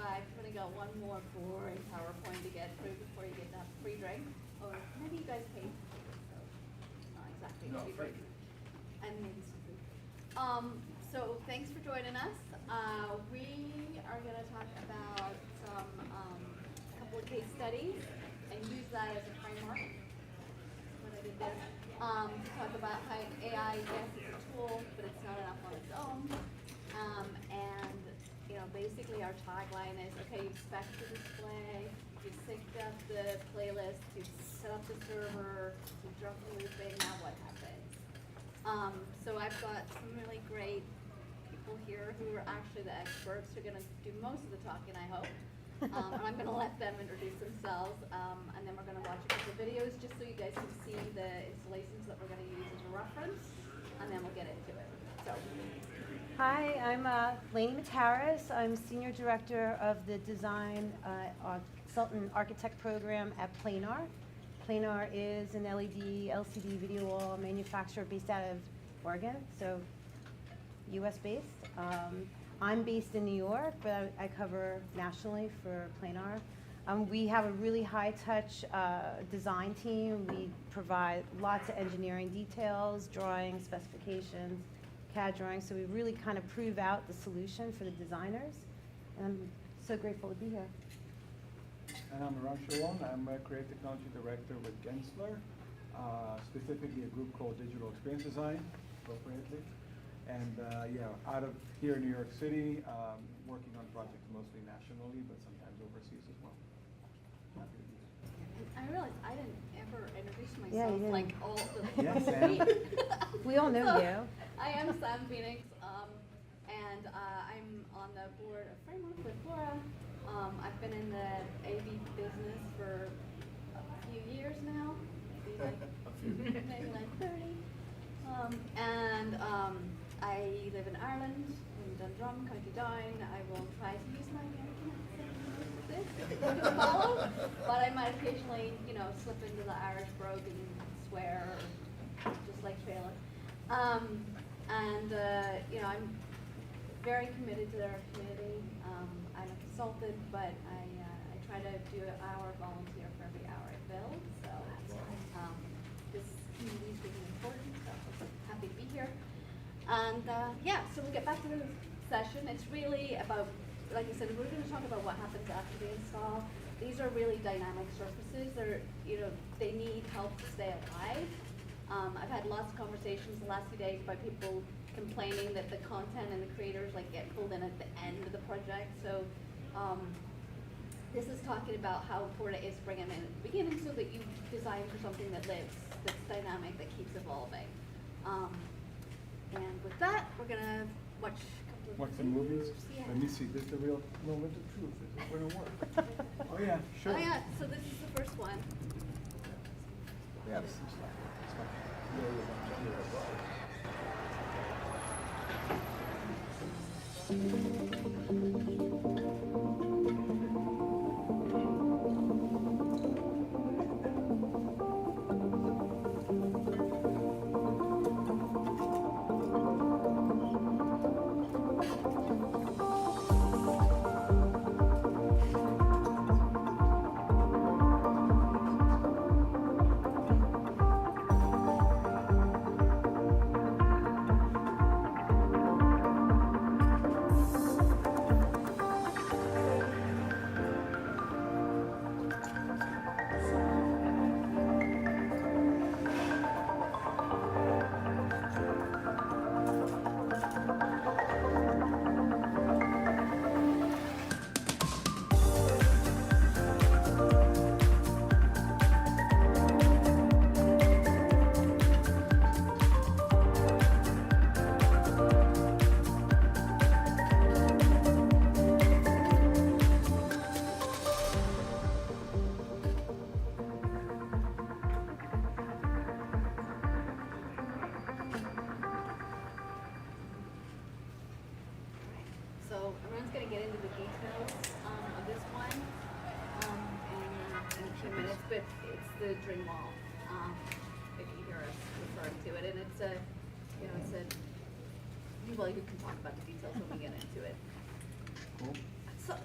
5. I've only got one more boring PowerPoint to get through before you get that free drink. Or maybe you guys pay. So, not exactly No, free free. drink. And maybe some food. So thanks for joining us. We are going to talk about some a couple of case studies and use that as a framework. What I did there. To talk about how AI, yes, it's a tool, but it's not enough on its own. And you know, basically our tagline is, okay, you've spec'd the display, you've synced up the playlist, you've set up the server, you've dropped the looping, now what happens? So I've got some really great people here who are actually the experts who are going to do most of the talking, I hope. And I'm going to let them introduce themselves, and then we're going to watch a couple of videos just so you guys can see the installations that we're going to use as a reference, and then we'll get into it. So. Hi, I'm Lainey Mataris. I'm Senior Director of the Design Consultant Architect Program at Planar. Planar is an LED, LCD video wall manufacturer based out of Oregon, so US based. I'm based in New York, but I cover nationally for Planar. We have a really high-touch design team. We provide lots of engineering details, drawings, specifications, CAD drawings, so we really kind of prove out the solution for the designers. And I'm so grateful to be here. And I'm Ram Sharon. I'm a Creative Technology Director with Gensler, specifically a group called Digital Experience Design, appropriately. And yeah, out of here in New York City, working on projects mostly nationally, but sometimes overseas as well. Happy to be here. I realized I didn't ever introduce myself Yeah, you like didn't. all the Yes, Sam. We all know So, you. I am Sam Phoenix, and I'm on the board of Framework with Laura. I've been in the AV business for a few years now, maybe like 30. I live in Ireland, in Dundrum, County Down. I will try to use my American accent to follow, but I might occasionally, you know, slip into the Irish brogue and swear, just like Taylor. You know, I'm very committed to our community. I'm a consultant, but I try to do an hour volunteer for every hour I build. So this community is really important. So I'm happy to be here. And yeah, so we'll get back to the session. It's really about, like I said, we're going to talk about what happens after the install. These are really dynamic surfaces. They're, you know, they need help to stay alive. I've had lots of conversations the last few days by people complaining that the content and the creators like get pulled in at the end of the project. So this is talking about how important it is to bring them in at the beginning so that you design for something that lives, that's dynamic, that keeps evolving. And with that, we're gonna watch a couple of Watch some movies. Yeah. Let me see. This is the real moment of truth. Is it going to work? Oh yeah, sure. Oh yeah, so this is the first one. Yeah, this is fine. It's fine. Yeah, So everyone's gonna get into the details of this one in a few minutes, but it's the dream wall. If you hear us referring to it, and it's a, you know, it's a. Well, you can talk about the details when we get into it. Cool. So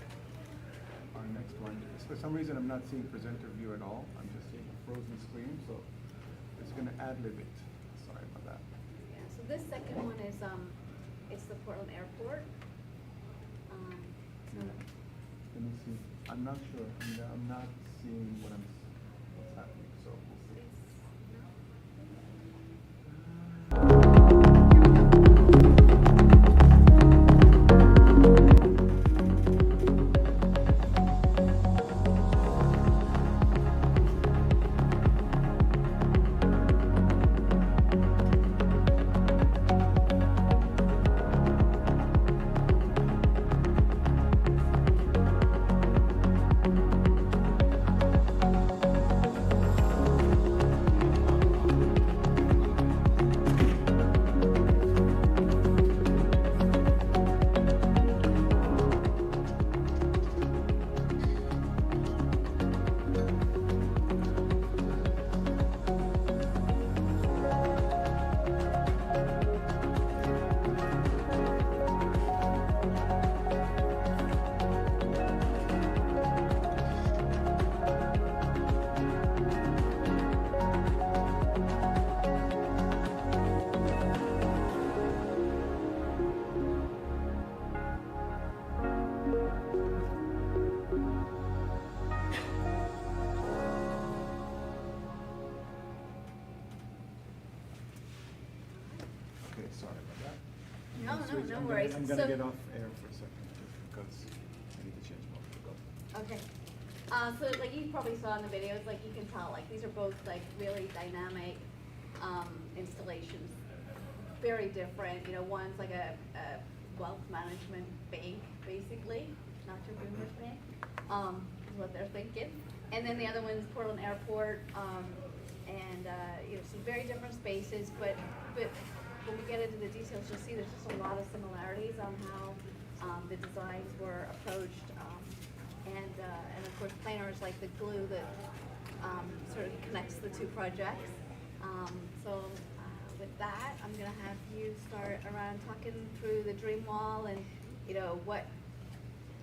our next one. For some reason, I'm not seeing presenter view at all. I'm just seeing a frozen screen, so it's gonna ad-lib it. Sorry about that. Yeah, so this second one is, it's the Portland Airport. So Let me see. I'm not sure. I'm not seeing what's happening, so we'll see. Okay, sorry about that. No, I'm gonna no, switch- no I'm gonna- worries. I'm gonna So- get off air for a second, just because I need to change mode. Go. Okay. So like you probably saw in the videos, like you can tell, like these are both like really dynamic installations. Very different. You know, one's like a wealth management bank, basically, not your boomer's bank, is what they're thinking. And then the other one's Portland Airport, and you know, some very different spaces, but when we get into the details, you'll see there's just a lot of similarities on how the designs were approached. And of course, Planar is like the glue that sort of connects the two projects. So with that, I'm gonna have you start around talking through the dream wall and, you know, what,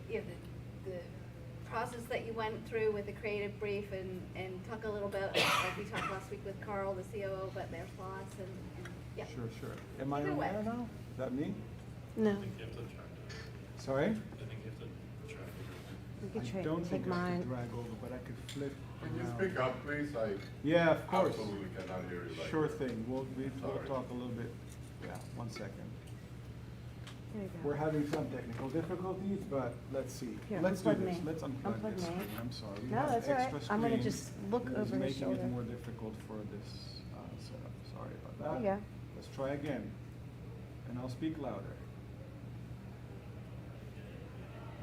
you know, the process that you went through with the creative brief and talk a little bit, like we talked last week with Carl, the COO, about their thoughts and yeah. Sure. Am I Either on way. air now? Is that me? No, I think you have to track it. Sorry? I think you have to track it. you could I don't take think I mine. could drag over, but I could flip Can you around. speak up, please? I Yeah, of course. absolutely cannot hear you. Sure thing. We'll Sorry. talk a little bit. Yeah, 1 second. There you go. We're having some technical difficulties, but let's see. Here, Let's do unplug this. me. Let's unplug Unplug this me. screen. I'm sorry. We No, have that's all right. extra I'm gonna screens just look that is over his making it shoulder. more difficult for this setup. Sorry about There that. you go. Let's try again, and I'll speak louder.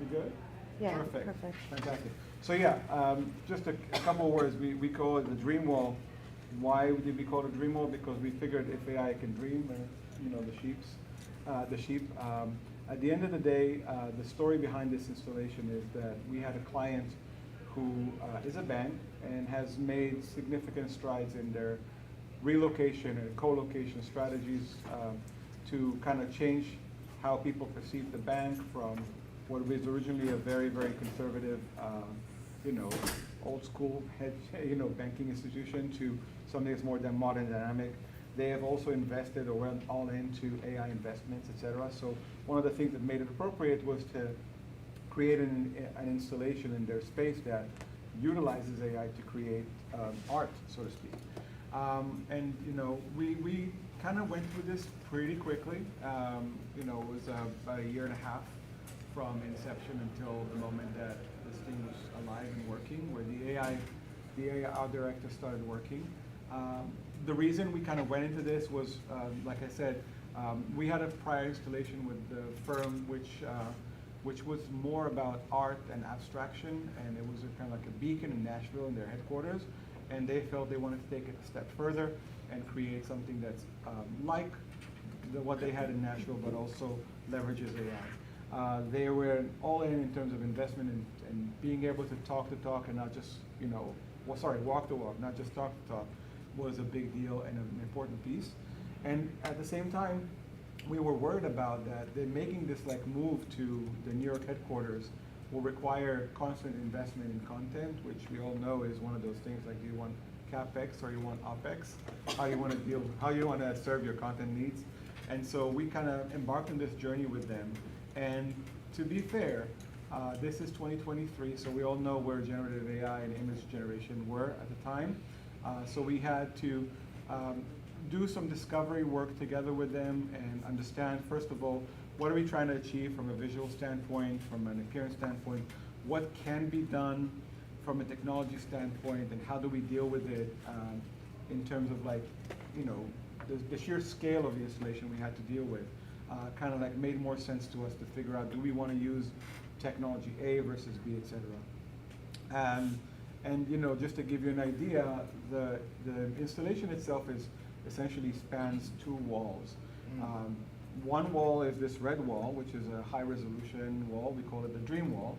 You good? Yeah, Perfect. perfect. Fantastic. So yeah, just a couple words. We call it the dream wall. Why did we call it a dream wall? Because we figured if AI can dream, you know, the sheep. At the end of the day, the story behind this installation is that we had a client who is a bank and has made significant strides in their relocation and co-location strategies to kind of change how people perceive the bank from what was originally a very, very conservative, you know, old school banking institution to something that's more than modern, dynamic. They have also invested or went all into AI investments, et cetera. So one of the things that made it appropriate was to create an installation in their space that utilizes AI to create art, so to speak. And you know, we kind of went through this pretty quickly. You know, it was about 1.5 years from inception until the moment that this thing was alive and working, where the AI art director started working. The reason we kind of went into this was, like I said, we had a prior installation with the firm which was more about art and abstraction, and it was kind of like a beacon in Nashville in their headquarters, and they felt they wanted to take it a step further and create something that's like what they had in Nashville, but also leverages AI. They were all in terms of investment and being able to talk the talk and not just, you know, walk the walk, not just talk the talk, was a big deal and an important piece. And at the same time, we were worried about that they're making this like move to the New York headquarters will require constant investment in content, which we all know is one of those things like, do you want CapEx or you want OpEx? How you want to serve your content needs. And so we kind of embarked on this journey with them. And to be fair, this is 2023, so we all know where generative AI and image generation were at the time. So we had to do some discovery work together with them and understand, first of all, what are we trying to achieve from a visual standpoint, from an appearance standpoint, what can be done from a technology standpoint, and how do we deal with it in terms of like, you know, the sheer scale of the installation we had to deal with. Kind of like made more sense to us to figure out, do we want to use technology A versus B, et cetera. And you know, just to give you an idea, the installation itself is essentially spans 2 walls. One wall is this red wall, which is a high resolution wall. We call it the dream wall.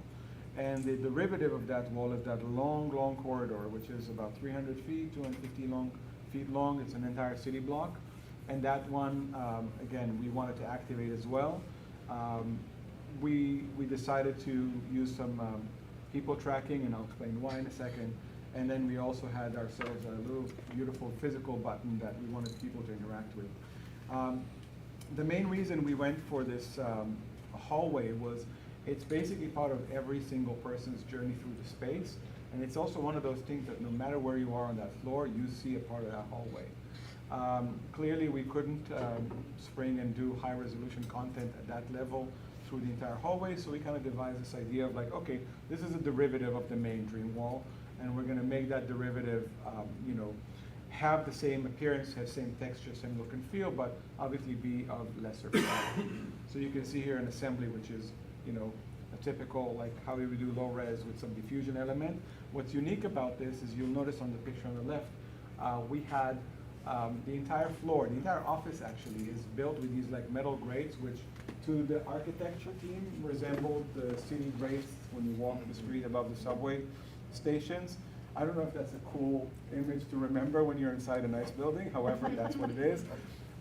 And the derivative of that wall is that long, long corridor, which is about 300 feet, 250 feet long. It's an entire city block. And that one, again, we wanted to activate as well. We decided to use some people tracking, and I'll explain why in a second. And then we also had ourselves a little beautiful physical button that we wanted people to interact with. The main reason we went for this hallway was it's basically part of every single person's journey through the space. And it's also one of those things that no matter where you are on that floor, you see a part of that hallway. Clearly, we couldn't spring and do high resolution content at that level through the entire hallway, so we kind of devised this idea of like, okay, this is a derivative of the main dream wall, and we're going to make that derivative, you know, have the same appearance, have same texture, same look and feel, but obviously be of lesser quality. So you can see here an assembly, which is, you know, a typical, like how we would do low res with some diffusion element. What's unique about this is you'll notice on the picture on the left, we had the entire floor, the entire office actually is built with these like metal grates, which to the architecture team resembled the city grates when you walk the street above the subway stations. I don't know if that's a cool image to remember when you're inside a nice building, however, that's what it is.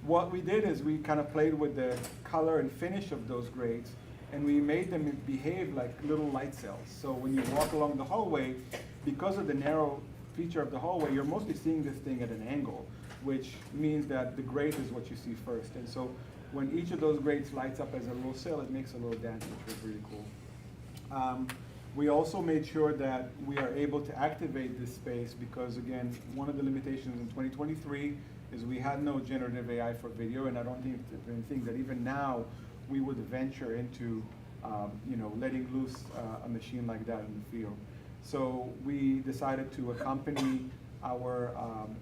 What we did is we kind of played with the color and finish of those grates, and we made them behave like little light cells. So when you walk along the hallway, because of the narrow feature of the hallway, you're mostly seeing this thing at an angle, which means that the grate is what you see first. And so when each of those grates lights up as a little cell, it makes a little dance, which was really cool. We also made sure that we are able to activate this space because, again, one of the limitations in 2023 is we had no generative AI for video, and I don't think that even now we would venture into you know, letting loose a machine like that in the field. So we decided to accompany our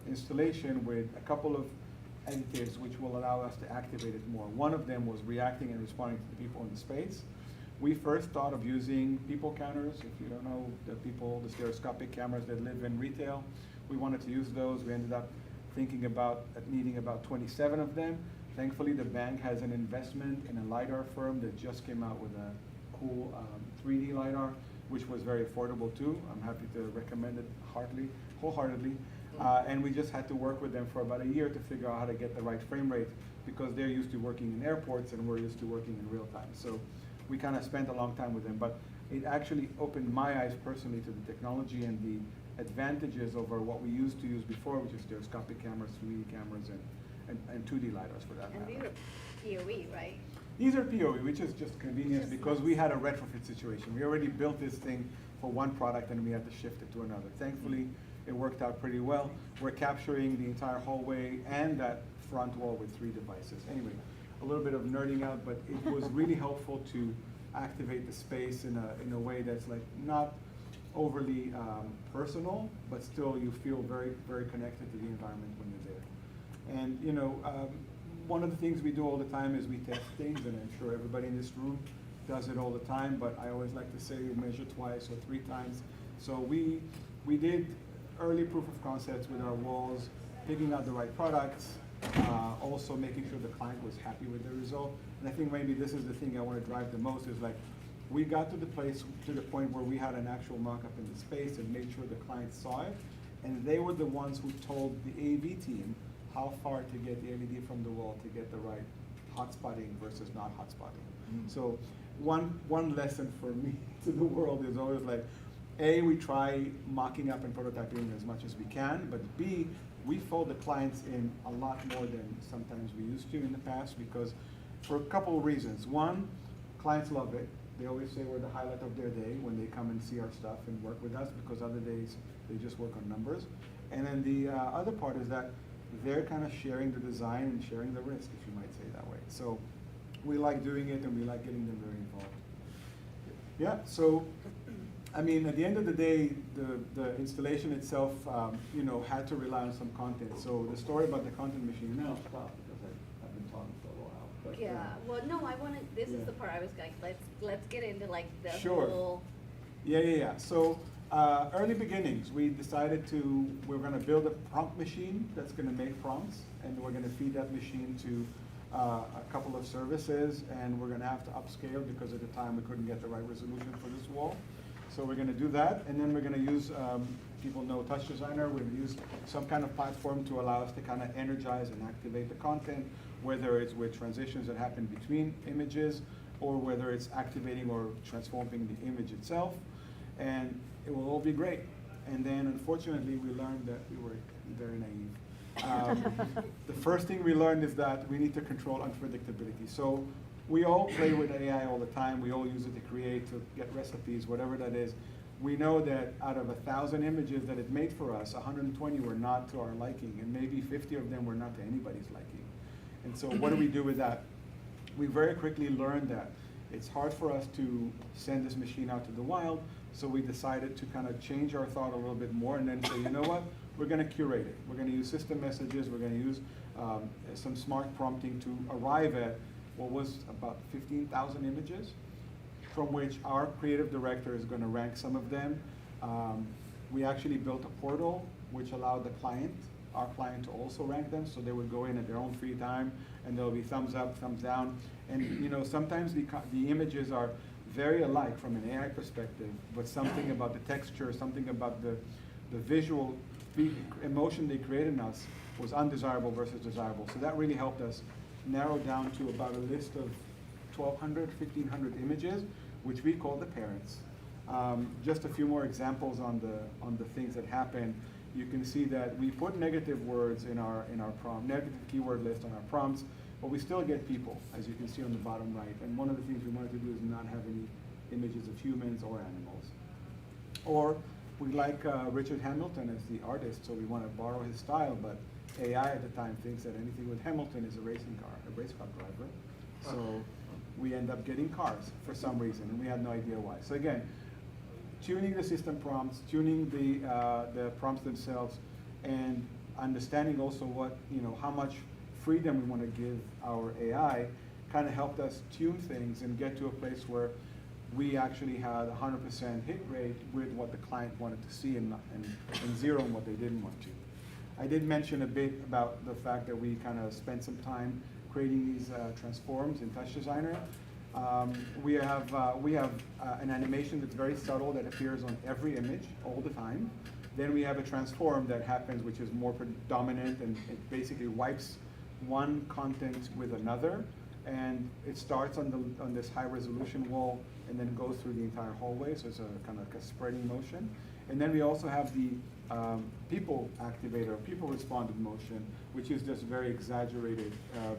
installation with a couple of additives which will allow us to activate it more. One of them was reacting and responding to the people in the space. We first thought of using people counters. If you don't know, the stereoscopic cameras that live in retail, we wanted to use those. We ended up thinking about needing about 27 of them. Thankfully, the bank has an investment in a LiDAR firm that just came out with a cool 3D LiDAR, which was very affordable too. I'm happy to recommend it wholeheartedly. And we just had to work with them for about a year to figure out how to get the right frame rate because they're used to working in airports and we're used to working in real time. So we kind of spent a long time with them, but it actually opened my eyes personally to the technology and the advantages over what we used to use before, which is stereoscopic cameras, 3D cameras, and 2D LiDARs for that matter. And these are PoE, right? These are PoE, which is just convenience because we had a retrofit situation. We already built this thing for one product and we had to shift it to another. Thankfully, it worked out pretty well. We're capturing the entire hallway and that front wall with 3 devices. Anyway, a little bit of nerding out, but it was really helpful to activate the space in a way that's like not overly personal, but still you feel very, very connected to the environment when you're there. And you know, one of the things we do all the time is we test things, and I'm sure everybody in this room does it all the time, but I always like to say measure twice or 3 times. So we did early proof of concepts with our walls, picking out the right products, also making sure the client was happy with the result. And I think maybe this is the thing I want to drive the most is like, we got to the point where we had an actual mock-up in the space and made sure the client saw it. And they were the ones who told the AV team how far to get the LED from the wall to get the right hot spotting versus not hot spotting. So one lesson for me to the world is always like, A, we try mocking up and prototyping as much as we can, but B, we fold the clients in a lot more than sometimes we used to in the past, because for a couple of reasons. One, clients love it. They always say we're the highlight of their day when they come and see our stuff and work with us, because other days they just work on numbers. And then the other part is that they're kind of sharing the design and sharing the risk, if you might say that way. So we like doing it, and we like getting them very involved. Yeah, so I mean, at the end of the day, the installation itself, you know, had to rely on some content. So the story about the content machine, now stop, because I've been talking for a while. But, Yeah, well, no, I wanted, this yeah. is the part I was like, let's get into like the Sure. whole. Yeah. So early beginnings, we decided we're going to build a prompt machine that's going to make prompts, and we're going to feed that machine to a couple of services, and we're going to have to upscale because at the time we couldn't get the right resolution for this wall. So we're going to do that, and then we're going to use, people know Touch Designer, we're going to use some kind of platform to allow us to kind of energize and activate the content, whether it's with transitions that happen between images, or whether it's activating or transforming the image itself, and it will all be great. And then unfortunately we learned that we were very naive. The first thing we learned is that we need to control unpredictability. So we all play with AI all the time. We all use it to create, to get recipes, whatever that is. We know that out of 1,000 images that it made for us, 120 were not to our liking, and maybe 50 of them were not to anybody's liking. And so what do we do with that? We very quickly learned that it's hard for us to send this machine out to the wild, so we decided to kind of change our thought a little bit more and then say, you know what, we're going to curate it. We're going to use system messages, we're going to use some smart prompting to arrive at what was about 15,000 images, from which our creative director is going to rank some of them. We actually built a portal which allowed the client, our client, to also rank them, so they would go in at their own free time, and there'll be thumbs up, thumbs down. And you know, sometimes the images are very alike from an AI perspective, but something about the texture, something about the visual emotion they created in us was undesirable versus desirable. So that really helped us narrow down to about a list of 1,200, 1,500 images, which we call the parents. Just a few more examples on the things that happen. You can see that we put negative words in our prompt, negative keyword list on our prompts, but we still get people, as you can see on the bottom right. And one of the things we wanted to do is not have any images of humans or animals. Or we like Richard Hamilton as the artist, so we want to borrow his style, but AI at the time thinks that anything with Hamilton is a race car driver. So we end up getting cars for some reason, and we had no idea why. So again, tuning the system prompts, tuning the prompts themselves, and understanding also what, you know, how much freedom we want to give our AI kind of helped us tune things and get to a place where we actually had 100% hit rate with what the client wanted to see and zero on what they didn't want to. I did mention a bit about the fact that we kind of spent some time creating these transforms in Touch Designer. We have an animation that's very subtle that appears on every image all the time. Then we have a transform that happens, which is more predominant, and it basically wipes one content with another, and it starts on this high resolution wall and then goes through the entire hallway, so it's a kind of like a spreading motion. And then we also have the people activator, people responded motion, which is just very exaggerated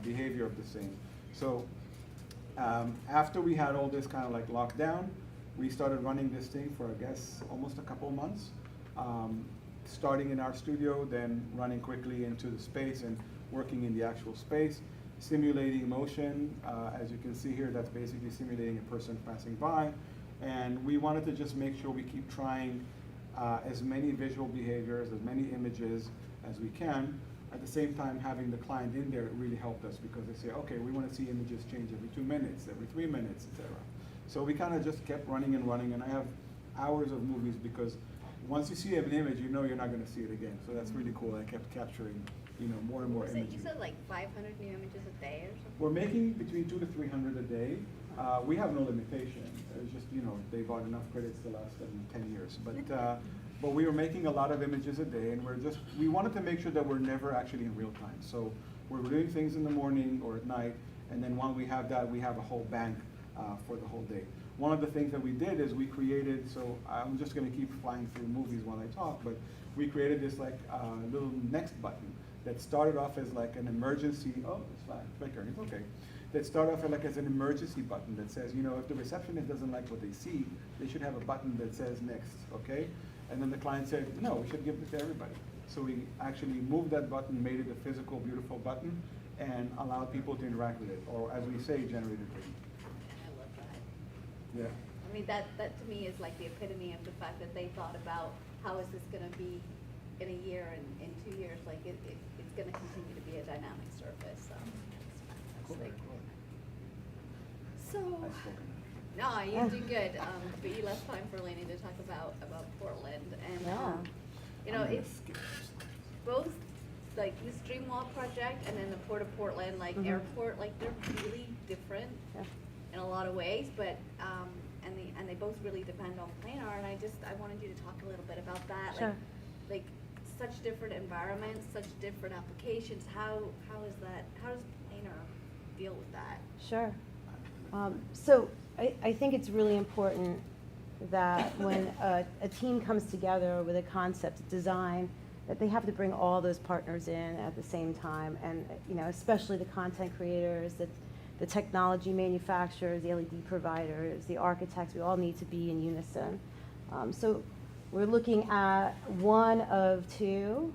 behavior of the same. So after we had all this kind of like locked down, we started running this thing for, I guess, almost a couple of months. Starting in our studio, then running quickly into the space and working in the actual space, simulating motion. As you can see here, that's basically simulating a person passing by. And we wanted to just make sure we keep trying as many visual behaviors, as many images as we can. At the same time, having the client in there really helped us, because they say, okay, we want to see images change every 2 minutes, every 3 minutes, etc. So we kind of just kept running and running, and I have hours of movies, because once you see an image, you know you're not going to see it again. So that's really cool. I kept capturing, you know, more and more images. You said like 500 new images a day or something? We're making between 200 to 300 a day. We have no limitation. It's just, you know, they bought enough credits to last them 10 years. But we were making a lot of images a day, and we wanted to make sure that we're never actually in real time. So we're doing things in the morning or at night, and then when we have that, we have a whole bank for the whole day. One of the things that we did is we created, so I'm just gonna keep flying through movies while I talk, but we created this like little next button that started off as like an emergency, oh, it's fine, flickering, it's okay. That started off like as an emergency button that says, you know, if the receptionist doesn't like what they see, they should have a button that says next, okay? And then the client said, no, we should give it to everybody. So we actually moved that button, made it a physical, beautiful button, and allowed people to interact with it, or as we say, generated written. I love that. Yeah. I mean, that to me is like the epitome of the fact that they thought about how is this gonna be in a year and in 2 years, like it's gonna continue to be a dynamic surface, so it's fantastic. So, I've spoken. no, you do good, but you left time for Lainey to talk about Portland, and, Yeah. you know, I'm gonna it's skip this slide. both, like, this Dreamwalk project and then the Port of Portland, like, Mhm. airport, like, they're really different Yeah. in a lot of ways, but, and they both really depend on planar, and I wanted you to talk a little bit about that, Sure. like, such different environments, such different applications, how does planar deal with that? Sure. So I think it's really important that when a team comes together with a concept, a design, that they have to bring all those partners in at the same time, and you know, especially the content creators, the technology manufacturers, the LED providers, the architects. We all need to be in unison. So we're looking at one of two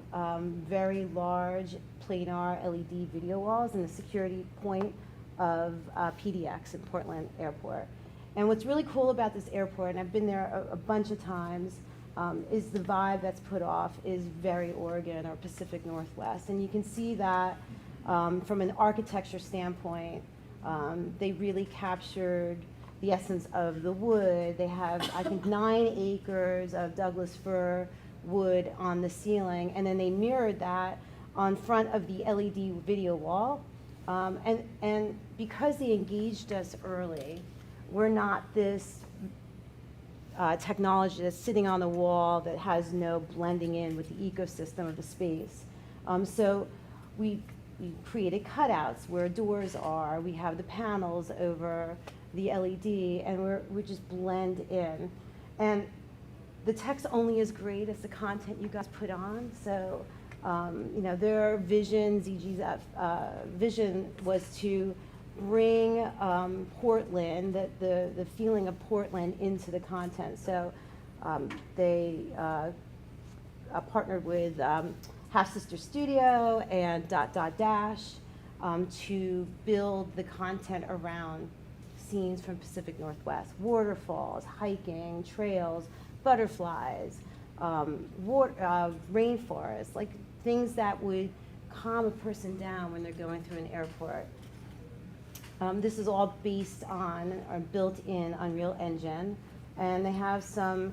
very large planar LED video walls in the security point of PDX in Portland Airport. And what's really cool about this airport, and I've been there a bunch of times, is the vibe that's put off is very Oregon or Pacific Northwest. And you can see that from an architecture standpoint, they really captured the essence of the wood. They have, I think, 9 acres of Douglas fir wood on the ceiling, and then they mirrored that on front of the LED video wall. And because they engaged us early, we're not this technology that's sitting on the wall that has no blending in with the ecosystem of the space. So we created cutouts where doors are. We have the panels over the LED, and we just blend in. And the tech's only as great as the content you guys put on. So, you know, their vision, ZG's vision was to bring Portland, the feeling of Portland into the content. So they partnered with Half Sister Studio and Dash to build the content around scenes from Pacific Northwest: waterfalls, hiking, trails, butterflies, rainforests, like things that would calm a person down when they're going through an airport. This is all based on or built in Unreal Engine, and they have some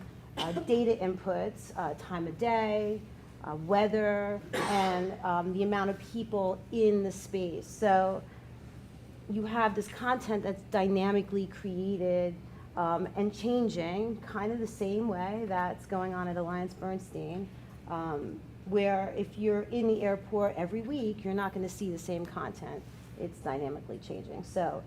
data inputs, time of day, weather, and the amount of people in the space. So you have this content that's dynamically created and changing, kind of the same way that's going on at Alliance Bernstein, where if you're in the airport every week, you're not going to see the same content. It's dynamically changing. So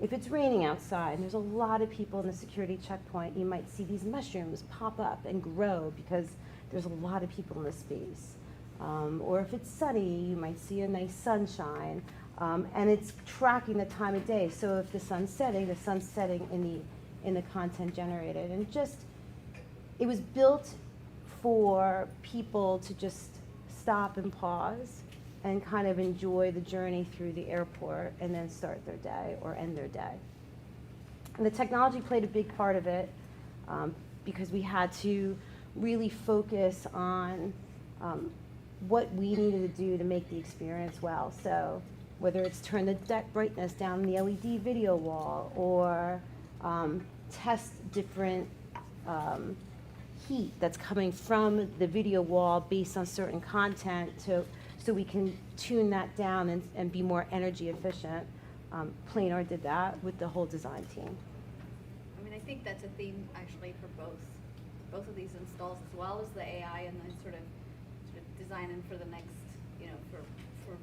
if it's raining outside and there's a lot of people in the security checkpoint, you might see these mushrooms pop up and grow because there's a lot of people in the space. Or if it's sunny, you might see a nice sunshine. And it's tracking the time of day. So if the sun's setting in the content generated. And just, it was built for people to just stop and pause and kind of enjoy the journey through the airport and then start their day or end their day. And the technology played a big part of it because we had to really focus on what we needed to do to make the experience well. So whether it's turn the brightness down the LED video wall or test different heat that's coming from the video wall based on certain content so we can tune that down and be more energy efficient. Planar did that with the whole design team. I mean, I think that's a theme actually for both of these installs, as well as the AI and the sort of designing for the next, you know, for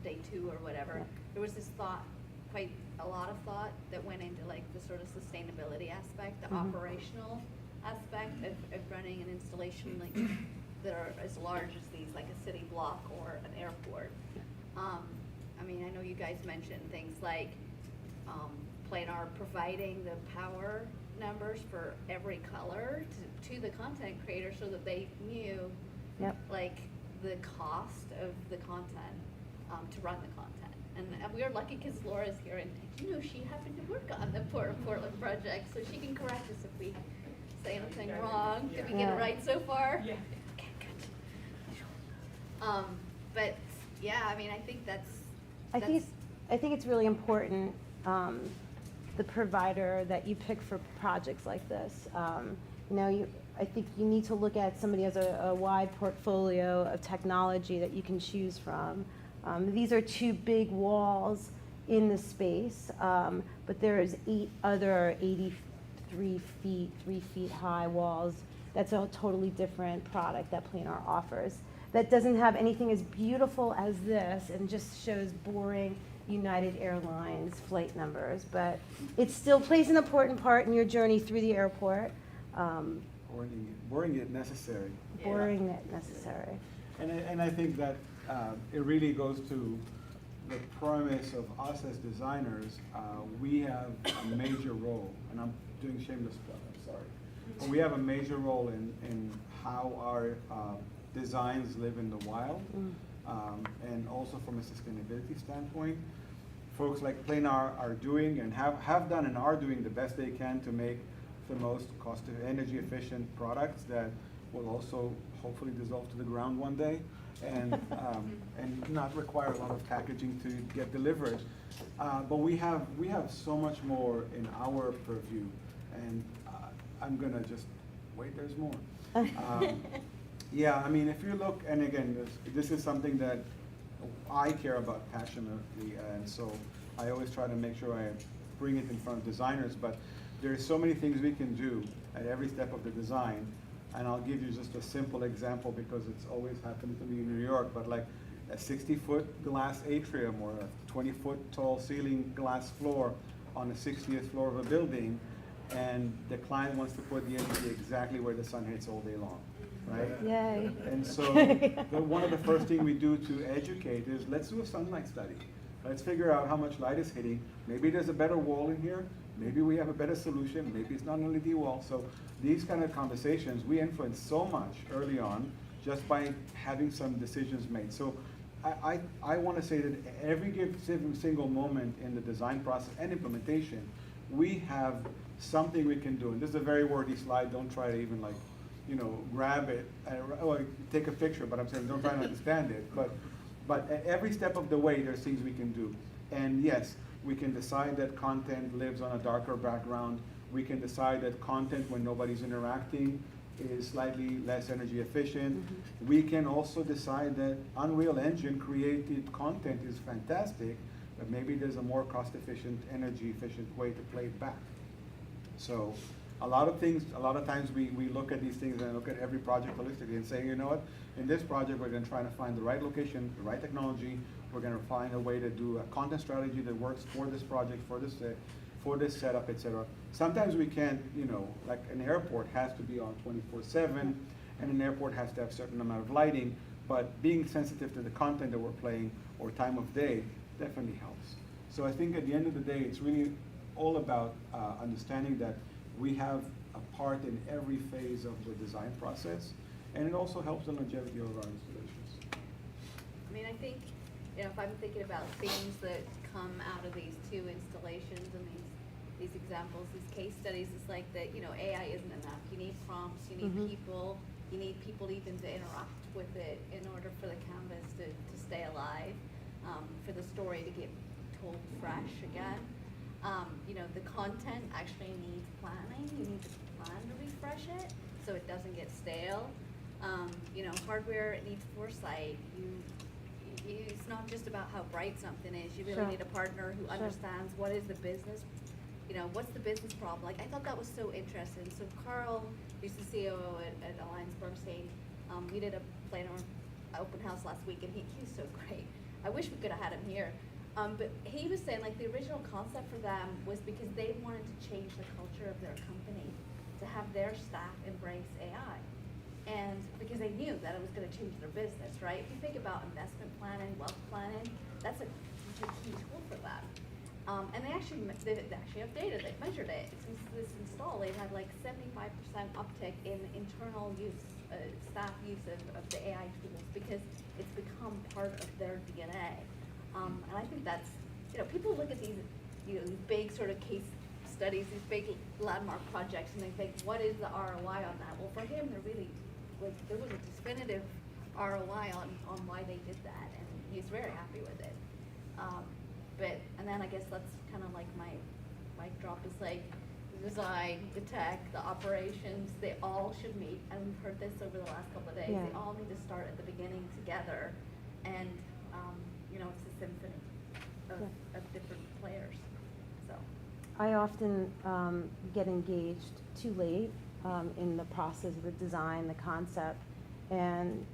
day 2 or whatever. Yeah. There was this thought quite a lot of thought that went into like the sort of sustainability aspect, the Mhm. operational aspect of running an installation like that are as large as these, like a city block or an airport. I mean, I know you guys mentioned things like Planar providing the power numbers for every color to the content creator so that they knew Yep. like the cost of the content to run the content. And we are lucky because Laura's here, and you know she happened to work on the Port of Portland project, so she can correct us if we say anything wrong. Did we get Yeah. it right so far? Yeah. Okay, good. But yeah, I mean, I think I think it's really important, the provider that you pick for projects like this. I think you need to look at somebody as a wide portfolio of technology that you can choose from. These are 2 big walls in the space, but there's 8 other 83 feet, 3 feet high walls. That's a totally different product that Planar offers. That doesn't have anything as beautiful as this and just shows boring United Airlines flight numbers, but it still plays an important part in your journey through the airport. Boring yet necessary. Boring yet necessary. And I think that it really goes to the premise of us as designers. We have a major role, and I'm doing shameless plug, I'm sorry. But we have a major role in how our designs live in the wild, and also from a sustainability standpoint. Folks like Planar are doing and have done and are doing the best they can to make the most energy efficient products that will also hopefully dissolve to the ground one day and not require a lot of packaging to get delivered. But we have so much more in our purview, and I'm gonna just wait, there's more. Yeah, I mean, if you look, and again, this is something that I care about passionately, and so I always try to make sure I bring it in front of designers, but there's so many things we can do at every step of the design, and I'll give you just a simple example because it's always happened to me in New York, but like a 60-foot glass atrium or a 20-foot tall ceiling glass floor on the 60th floor of a building, and the client wants to put the energy exactly where the sun hits all day long, right? Yay. And so one of the first things we do to educate is let's do a sunlight study. Let's figure out how much light is hitting. Maybe there's a better wall in here. Maybe we have a better solution. Maybe it's not an LED wall. So these kind of conversations, we influence so much early on just by having some decisions made. So I want to say that every single moment in the design process and implementation, we have something we can do. And this is a very wordy slide. Don't try to even grab it or take a picture, but I'm saying don't try to understand it. But at every step of the way, there's things we can do. And yes, we can decide that content lives on a darker background. We can decide that content when nobody's interacting is slightly less energy efficient. Mm-hmm. We can also decide that Unreal Engine created content is fantastic, but maybe there's a more cost-efficient, energy-efficient way to play it back. So a lot of times we look at these things and look at every project holistically and say, you know what, in this project we're going to try to find the right location, the right technology. We're going to find a way to do a content strategy that works for this project, for this setup, etc. Sometimes we can't, like an airport has to be on 24/7, and an airport has to have a certain amount of lighting, but being sensitive to the content that we're playing or time of day definitely helps. So I think at the end of the day, it's really all about understanding that we have a part in every phase of the design process, and it also helps the longevity of our installations. I mean, I think, if I'm thinking about themes that come out of these 2 installations and these examples, these case studies, it's like that, AI isn't enough. You need prompts, you need people, you need people even to interact with it in order for the canvas to stay alive, for the story to get told fresh again. The content actually needs planning. You need to plan to refresh it so it doesn't get stale. Hardware, it needs foresight. It's not just about how bright something is. You really need a partner who understands what is the business, what's the business problem. Like, I thought that was so interesting. So Carl, who's the COO at Alliance Bernstein, we did a Planar open house last week, and he was so great. I wish we could have had him here. But he was saying like the original concept for them was because they wanted to change the culture of their company, to have their staff embrace AI. And because they knew that it was gonna change their business, right? If you think about investment planning, wealth planning, that's a key tool for them. And they actually have data, they've measured it. Since this install, they've had like 75% uptick in internal use, staff use of the AI tools because it's become part of their DNA. And I think that's, people look at these, these big sort of case studies, these big landmark projects, and they think, what is the ROI on that? Well, for him, there was a definitive ROI on why they did that, and he's very happy with it. And then I guess that's kind of like my mic drop is like the design, the tech, the operations, they all should meet. And we've heard this over the last couple of days. Yeah. They all need to start at the beginning together, and it's a symphony of different players. So I often get engaged too late in the process of the design, the concept, and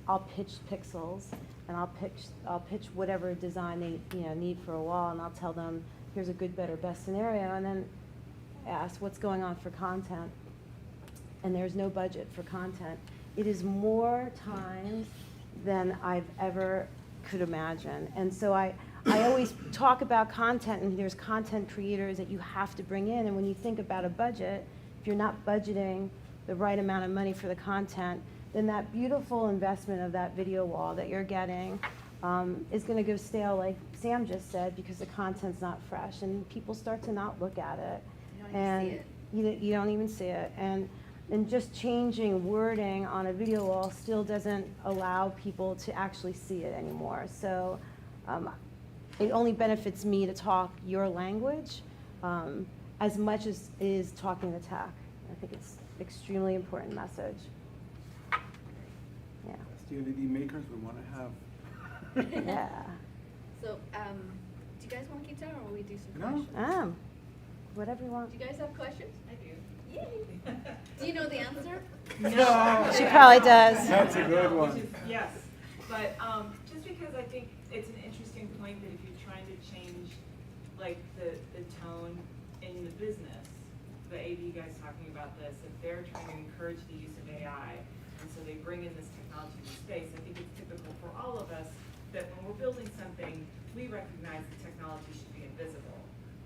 I'll pitch pixels, and I'll pitch whatever design they need for a wall, and I'll tell them here's a good, better, best scenario, and then ask what's going on for content, and there's no budget for content. It is more times than I've ever could imagine, and so I always talk about content, and there's content creators that you have to bring in, and when you think about a budget, if you're not budgeting the right amount of money for the content, then that beautiful investment of that video wall that you're getting is going to go stale, like Sam just said, because the content's not fresh, and people start to not look at it. you don't even see it. You don't even see it. And just changing wording on a video wall still doesn't allow people to actually see it anymore. So it only benefits me to talk your language as much as is talking the tech. I think it's extremely important message. Yeah. As the LED makers, we want to have. Yeah. So, do you guys want to keep going, or will we do some No. questions? Whatever you want. Do you guys have questions? I do. Yay! Do you know the answer? No. She probably does. That's a good one. Yes, but just because I think it's an interesting point that if you're trying to change like the tone in the business, the AV guys talking about this, if they're trying to encourage the use of AI, and so they bring in this technology to space, I think it's typical for all of us that when we're building something, we recognize the technology should be invisible.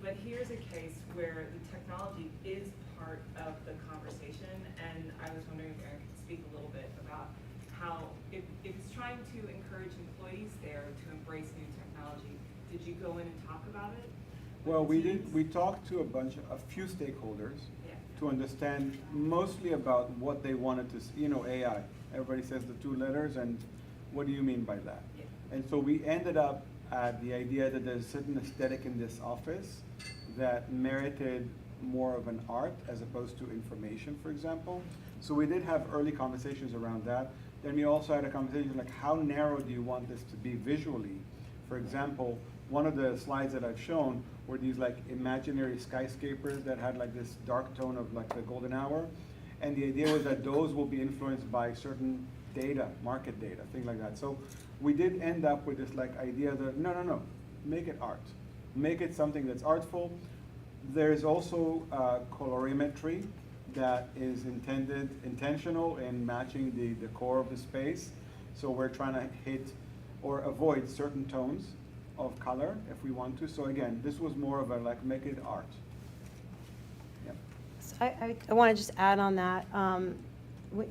But here's a case where the technology is part of the conversation, and I was wondering if Aaron could speak a little bit about how, if it's trying to encourage employees there to embrace new technology, did you go in and talk about it? Well, we did. We talked to a few stakeholders Yeah. to understand mostly about what they wanted to see. AI. Everybody says the two letters, and what do you mean by that? Yeah. And so we ended up at the idea that there's a certain aesthetic in this office that merited more of an art as opposed to information, for example. So we did have early conversations around that. Then we also had a conversation like, how narrow do you want this to be visually? For example, one of the slides that I've shown were these like imaginary skyscrapers that had like this dark tone of like the golden hour. And the idea was that those will be influenced by certain data, market data, things like that. So we did end up with this like idea that, no, make it art. Make it something that's artful. There's also colorimetry that is intentional in matching the decor of the space. So we're trying to hit or avoid certain tones of color if we want to. So again, this was more of a like make it art. Yep. So I want to just add on that.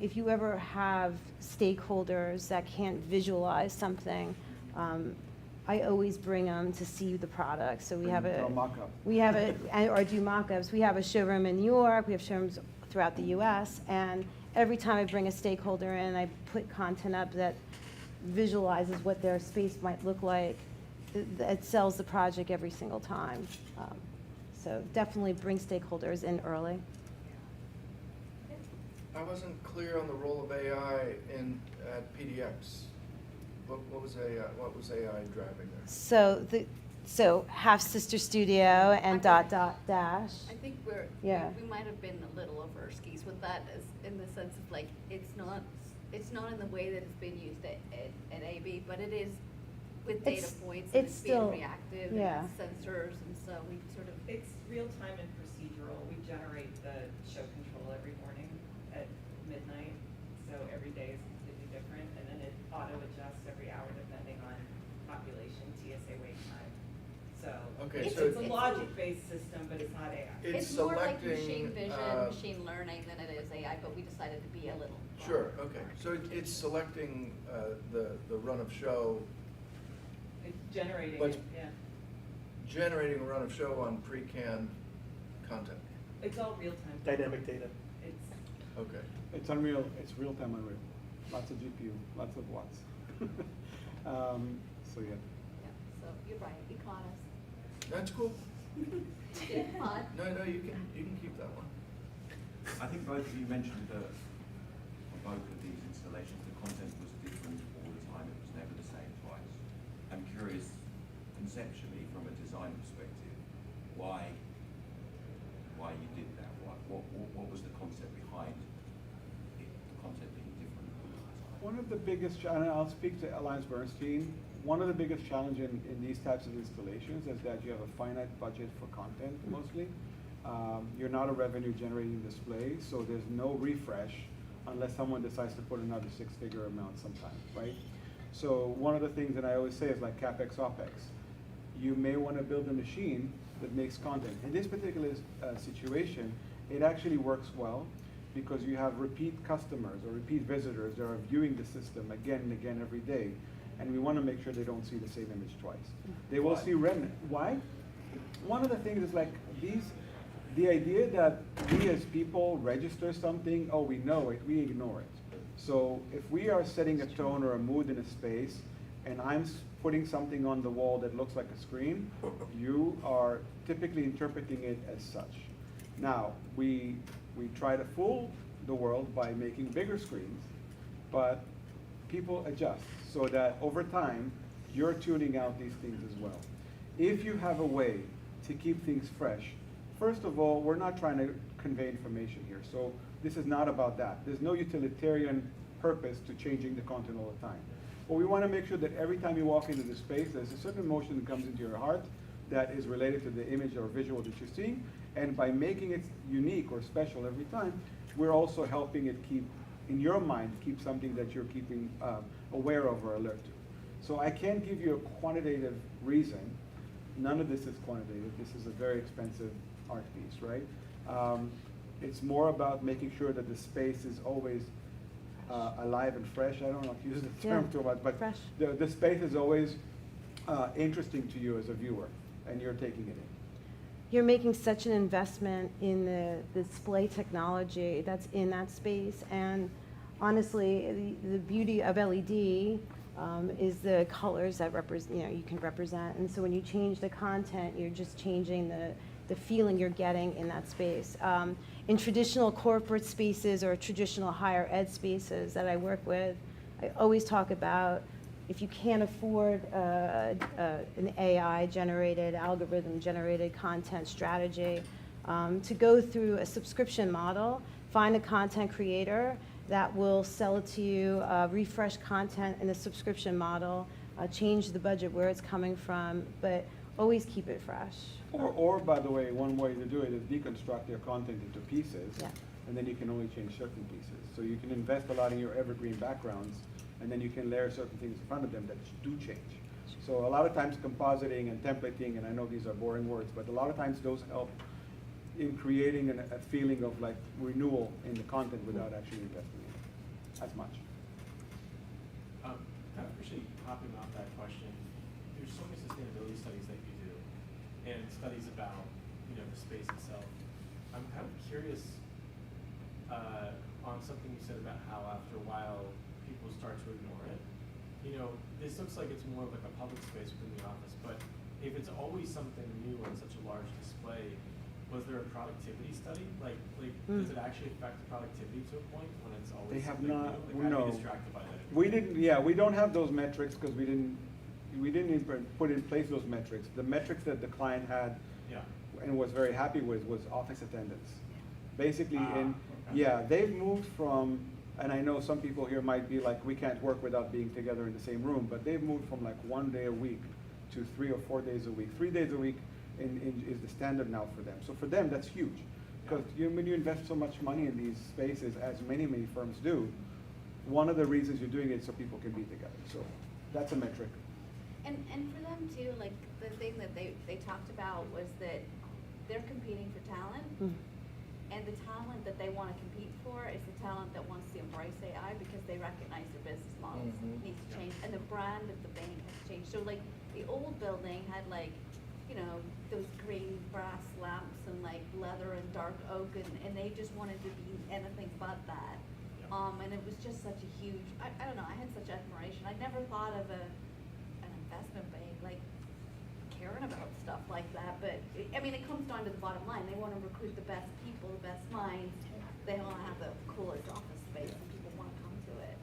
If you ever have stakeholders that can't visualize something, I always bring them to see the product. So we have A mock-up. or do mock-ups. We have a showroom in New York. We have showrooms throughout the U.S. And every time I bring a stakeholder in, I put content up that visualizes what their space might look like. It sells the project every single time. So definitely bring stakeholders in early. I wasn't clear on the role of AI at PDX. What was AI driving there? So Half Sister Studio and Dash. I think Yeah. we might have been a little over our skis with that, as in the sense of like it's not in the way that it's been used at AB, but it is with data It's- points and it's it's being still- reactive yeah. and sensors, and so we sort of. It's real time and procedural. We generate the show control every morning at midnight, so every day is completely different, and then it auto adjusts every hour depending on population, TSA wait time. So Okay, it's so- a logic-based system, but it's not AI. It's more like machine selecting, vision, machine learning than it is AI, but we decided to be a little. Sure, okay, so it's selecting the run of show, It's generating But- it, yeah. generating a run of show on pre-canned content. It's all real time. Dynamic data. It's, Okay, It's Unreal, it's real-time Unreal, lots of GPU, lots of watts. So, yeah. Yeah, so you're right, Econis. that's cool. It's fun. No, you can keep that one. I think both of you mentioned that on both of these installations, the content was different all the time. It was never the same twice. I'm curious, conceptually, from a design perspective, why you did that? What was the concept behind it, the content being different all the time? One of the biggest, and I'll speak to Alliance Bernstein, one of the biggest challenges in these types of installations is that you have a finite budget for content mostly. You're not a revenue generating display, so there's no refresh unless someone decides to put another six-figure amount sometime, right? So one of the things that I always say is like CapEx, OpEx. You may want to build a machine that makes content. In this particular situation, it actually works well because you have repeat customers or repeat visitors that are viewing the system again and again every day. And we want to make sure they don't see the same image twice. They will see remnant. Why? One of the things is like the idea that we as people register something, oh, we know it, we ignore it. So if we are setting a tone or a mood in a space, and I'm putting something on the wall that looks like a screen, you are typically interpreting it as such. Now, we try to fool the world by making bigger screens, but people adjust so that over time, you're tuning out these things as well. If you have a way to keep things fresh, first of all, we're not trying to convey information here, so this is not about that. There's no utilitarian purpose to changing the content all the time. But we want to make sure that every time you walk into the space, there's a certain emotion that comes into your heart that is related to the image or visual that you're seeing, and by making it unique or special every time, we're also helping it keep, in your mind, keep something that you're keeping aware of or alert to. So I can't give you a quantitative reason. None of this is quantitative. This is a very expensive art piece, right? It's more about making sure that the space is always alive and fresh. I don't know if you use the term too much, but fresh. the space is always interesting to you as a viewer, and you're taking it in. You're making such an investment in the display technology that's in that space, and honestly, the beauty of LED is the colors that you can represent. And so when you change the content, you're just changing the feeling you're getting in that space. In traditional corporate spaces or traditional higher ed spaces that I work with, I always talk about if you can't afford an AI-generated, algorithm-generated content strategy, to go through a subscription model, find a content creator that will sell it to you, refresh content in a subscription model, change the budget where it's coming from, but always keep it fresh. Or, by the way, one way to do it is deconstruct your content into pieces, Yeah. and then you can only change certain pieces. So you can invest a lot in your evergreen backgrounds, and then you can layer certain things in front of them that do change. So a lot of times compositing and templating, and I know these are boring words, but a lot of times those help in creating a feeling of like renewal in the content without actually investing in it as much. I appreciate you hopping off that question. There's so many sustainability studies that you do, and studies about, the space itself. I'm kind of curious on something you said about how after a while people start to ignore it. This looks like it's more of like a public space within the office, but if it's always something new on such a large display, was there a productivity study? Does it actually affect productivity to a point when it's always They have something not, new? Like, how do no. you distracted by that? We didn't, yeah, we don't have those metrics because we didn't even put in place those metrics. The metrics that the client had Yeah. and was very happy with was office attendance. Basically, Ah, okay. yeah, they've moved from And I know some people here might be like, we can't work without being together in the same room, but they've moved from like 1 day a week to 3 or 4 days a week. 3 days a week is the standard now for them. So for them, that's huge. Because when you invest so much money in these spaces, as many firms do, one of the reasons you're doing it is so people can be together. So that's a metric. And for them too, like the thing that they talked about was that they're competing for talent, and the talent that they want to compete for is the talent that wants to embrace AI because they recognize their business models needs to change, and the brand of the bank has changed. So like the old building had like, you know, those green brass lamps and like leather and dark oak, and they just wanted to be anything but that. And it was just such a huge, I don't know, I had such admiration. I never thought of an investment bank like caring about stuff like that, but I mean, it comes down to the bottom line. They want to recruit the best people, the best minds. They want to have the coolest office space, and people want to come to it.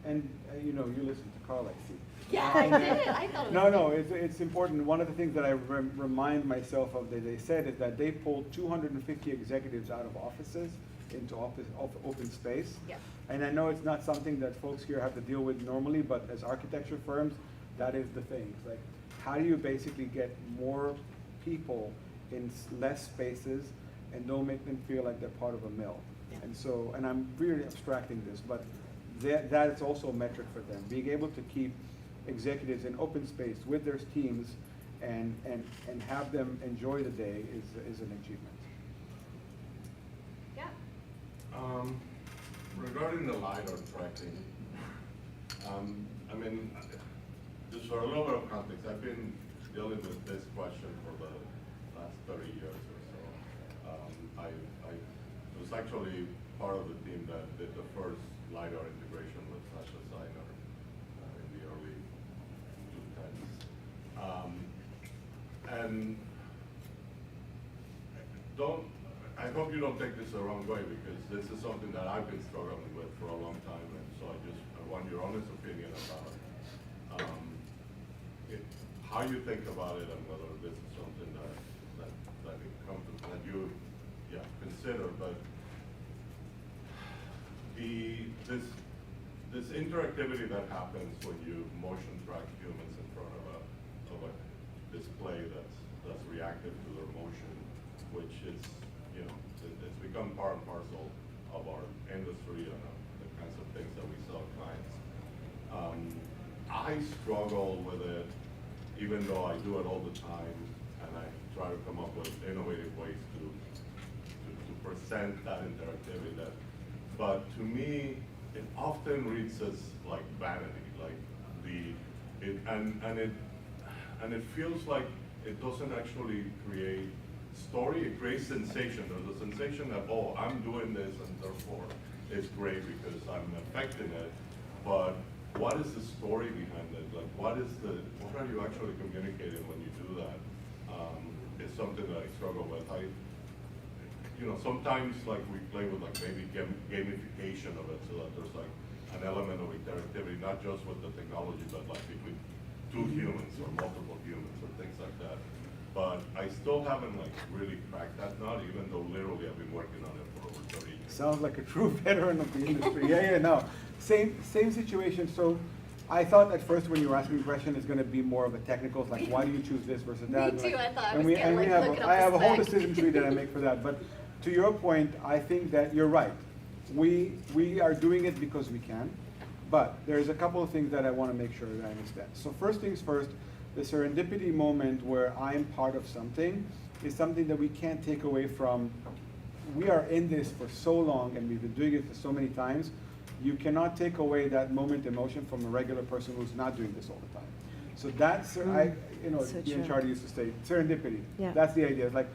And you know, you listen to Carl, I see. Yeah, I did. I thought it was No, it's important. One of the things that I remind myself of that they said is that they pulled 250 executives out of offices into open space. Yeah. And I know it's not something that folks here have to deal with normally, but as architecture firms, that is the thing. It's like, how do you basically get more people in less spaces and don't make them feel like they're part of a mill? Yeah. And so, and I'm really abstracting this, but that is also a metric for them. Being able to keep executives in open space with their teams and have them enjoy the day is an achievement. Yeah. Regarding the LiDAR tracking, I mean, just for a little bit of context, I've been dealing with this question for the last 30 years or so. I was actually part of the team that did the first LiDAR integration with Flash Designer in the early 2010s. And I hope you don't take this the wrong way, because this is something that I've been struggling with for a long time, and so I want your honest opinion about how you think about it and whether this is something that you consider. But this interactivity that happens when you motion track humans in front of a display that's reactive to their motion, which is, you know, it's become part and parcel of our industry and the kinds of things that we sell clients. I struggle with it, even though I do it all the time, and I try to come up with innovative ways to present that interactivity. But to me, it often reads as like vanity, like and it feels like it doesn't actually create story. It creates sensation. There's a sensation that, oh, I'm doing this, and therefore it's great because I'm affecting it. But what is the story behind it? Like, what are you actually communicating when you do that? It's something that I struggle with. Sometimes like we play with like maybe gamification of it, so that there's like an element of interactivity, not just with the technology, but like between two humans or multiple humans or things like that. But I still haven't like really cracked that nut, even though literally I've been working on it for over 30 years. Sounds like a true veteran of the industry. No. Same situation. So I thought at first when you were asking the question, it's going to be more of a technical, like why do you choose this versus that? Me too. I thought I And was we- and we have looking a- up I the have a whole spec. decision tree that I make for that. But to your point, I think that you're right. We are doing it because we can, but there's a couple of things that I want to make sure that I understand. So first things first, the serendipity moment where I'm part of something is something that we can't take away from. We are in this for so long and we've been doing it for so many times. You cannot take away that moment emotion from a regular person who's not doing this all the time. So that's, So Ian true. Chardy used to say, serendipity. Yeah. That's the idea. It's like,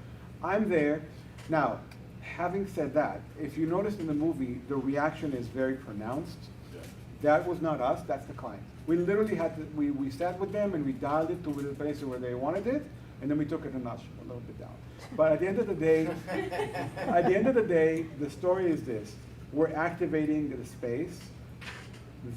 I'm there. Now, having said that, if you notice in the movie, the reaction is very pronounced. Yeah. That was not us, that's the client. We literally had to, we sat with them and we dialed it to the place where they wanted it, and then we took it a notch, a little bit down. But at the end of the day, the story is this. We're activating the space.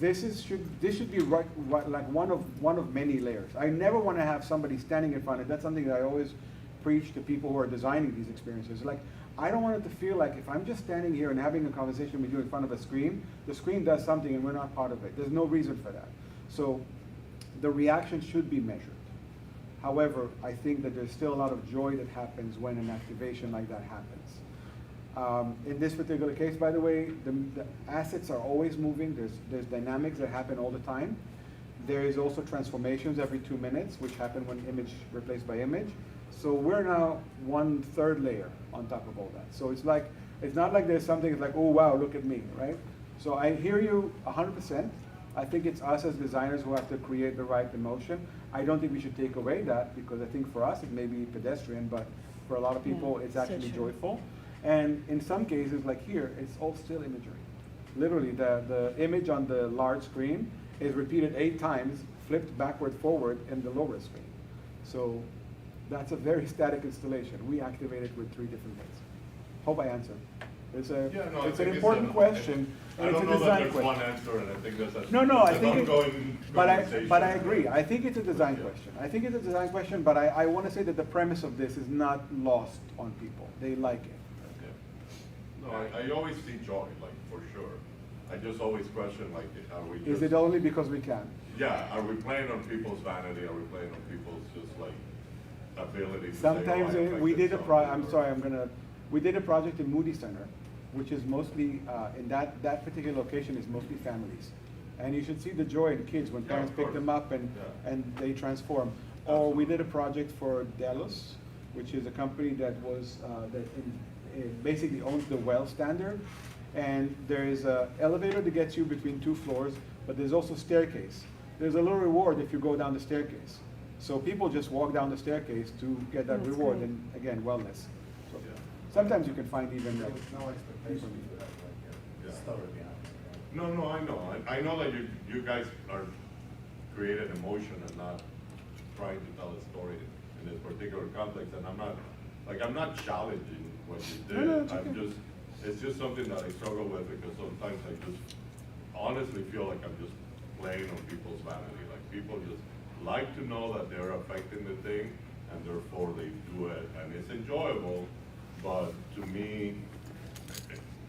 This should be right, like one of many layers. I never want to have somebody standing in front of it. That's something that I always preach to people who are designing these experiences. Like, I don't want it to feel like if I'm just standing here and having a conversation with you in front of a screen, the screen does something and we're not part of it. There's no reason for that. So the reaction should be measured. However, I think that there's still a lot of joy that happens when an activation like that happens. In this particular case, by the way, the assets are always moving. There's dynamics that happen all the time. There is also transformations every 2 minutes, which happen when image replaced by image. So we're now 1/3 layer on top of all that. So it's not like there's something that's like, oh wow, look at me, right? So I hear you 100%. I think it's us as designers who have to create the right emotion. I don't think we should take away that, because I think for us it may be pedestrian, but for a lot of people Yeah, it's so actually true. joyful. And in some cases, like here, it's all still imagery. Literally, the image on the large screen is repeated 8 times, flipped backward, forward in the lower screen. So that's a very static installation. We activate it with 3 different ways. Hope I answered. It's Yeah, no, I an think important question, I and it's a don't know that design there's one question. answer, and I think that's a, No, it's I an think ongoing but conversation. I agree. I think it's a design Yeah. question. I think it's a design question, but I want to say that the premise of this is not lost on people. They like it. Okay. No, I always see joy, like, for sure. I just always question, like, are we just... Is it only because we can? Yeah, are we playing on people's vanity? Are we playing on people's just, like, ability to say, Sometimes oh, I we did affected we did a project in Moody Center, which is mostly, in that particular location is mostly families. And you should see the joy in kids when Yeah, parents of pick course. them up and they transform. Or we did a project for Delos, which is a company that was, basically owns the well standard. And there is an elevator that gets you between 2 floors, but there's also staircase. There's a little reward if you go down the staircase. So people just walk down the staircase to get that That's reward, great. and again, wellness. So Yeah. sometimes you can find even like. No expectation for that, Yeah. like, story behind it. No, I know. I know that you guys are creating emotion and not trying to tell a story in this particular context, and I'm not challenging what you did. No, it's okay. It's just something that I struggle with, because sometimes I just honestly feel like I'm just playing on people's vanity. Like, people just like to know that they're affecting the thing, and therefore they do it, and it's enjoyable, but to me,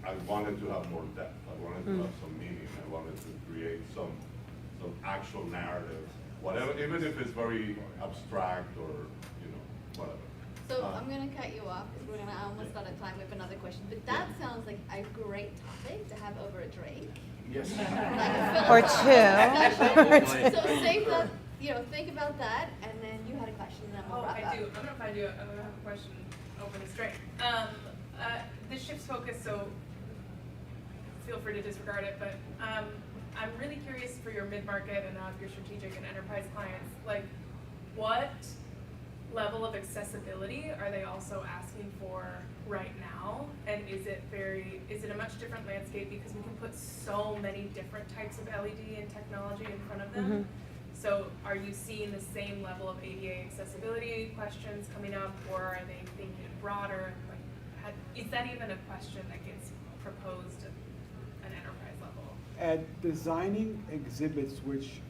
I wanted to have more depth. I wanted to have some meaning. I wanted to create some actual narrative, whatever, even if it's very abstract or, whatever. So I'm gonna cut you off because we're gonna almost out of time. We have another question, but that sounds like a great topic to have over a drink. Yes. Like a Or philosophical two. discussion. So save that, think about that, and then you had a question, and then we'll Oh, wrap up. I do. I'm gonna find you. I'm gonna have a question. Open and straight. This shifts focus, so feel free to disregard it. But I'm really curious for your mid-market and your strategic and enterprise clients. Like, what level of accessibility are they also asking for right now? And is it a much different landscape, because we can put so many different types of LED and technology in front of them? So are you seeing the same level of ADA accessibility questions coming up, or are they thinking broader? Like, is that even a question that gets proposed at an enterprise level? At designing exhibits which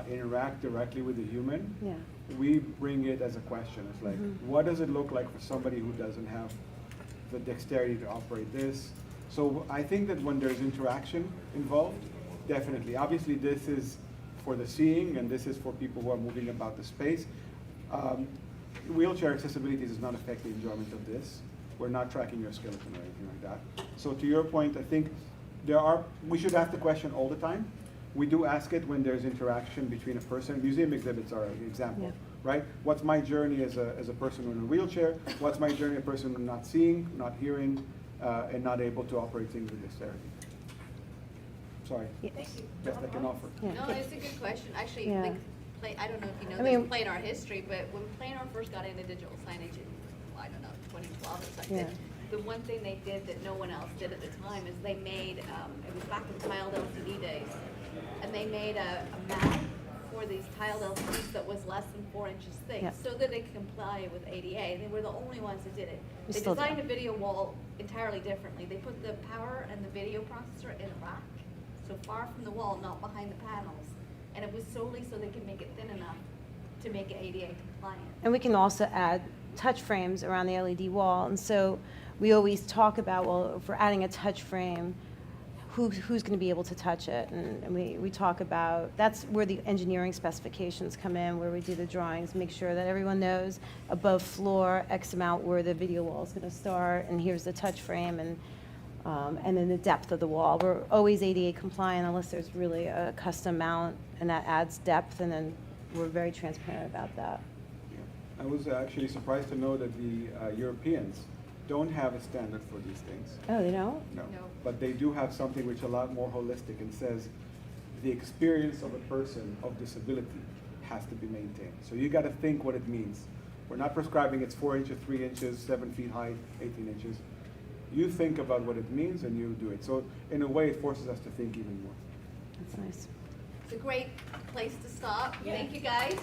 interact directly with the human, Yeah. we bring it as a question. It's like, what does it look like for somebody who doesn't have the dexterity to operate this? So I think that when there's interaction involved, definitely. Obviously, this is for the seeing, and this is for people who are moving about the space. Wheelchair accessibility does not affect the enjoyment of this. We're not tracking your skeleton or anything like that. So to your point, I think we should ask the question all the time. We do ask it when there's interaction between a person. Museum exhibits are an example, Yeah. right? What's my journey as a person in a wheelchair? What's my journey as a person not seeing, not hearing, and not able to operate things with dexterity? Sorry, Yeah. best I can offer. Yeah. No, it's a good question. Actually, Yeah. I don't know if you know I this mean- Planar history, but when Planar first got into digital signage in, 2012 or something, Yeah. the one thing they did that no one else did at the time is they made, it was back in tiled LCD days, and they made a map for these tiled LCDs that was less than 4 inches thick, Yeah. so that they could comply with ADA. They were the only ones that did it. We They still do. designed a video wall entirely differently. They put the power and the video processor in a rack, so far from the wall, not behind the panels. And it was solely so they could make it thin enough to make it ADA compliant. And we can also add touch frames around the LED wall. And so we always talk about, well, if we're adding a touch frame, who's going to be able to touch it? And we talk about, that's where the engineering specifications come in, where we do the drawings, make sure that everyone knows above floor, X amount where the video wall is going to start, and here's the touch frame, and then the depth of the wall. We're always ADA compliant unless there's really a custom mount, and that adds depth, and then we're very transparent about that. I was actually surprised to know that the Europeans don't have a standard for these things. Oh, they don't? No. No. But they do have something which is a lot more holistic and says the experience of a person of disability has to be maintained. So you got to think what it means. We're not prescribing it's 4 inches, 3 inches, 7 feet high, 18 inches. You think about what it means and you do it. So in a way, it forces us to think even more. That's nice. It's a great place to stop. Yeah. Thank you, guys.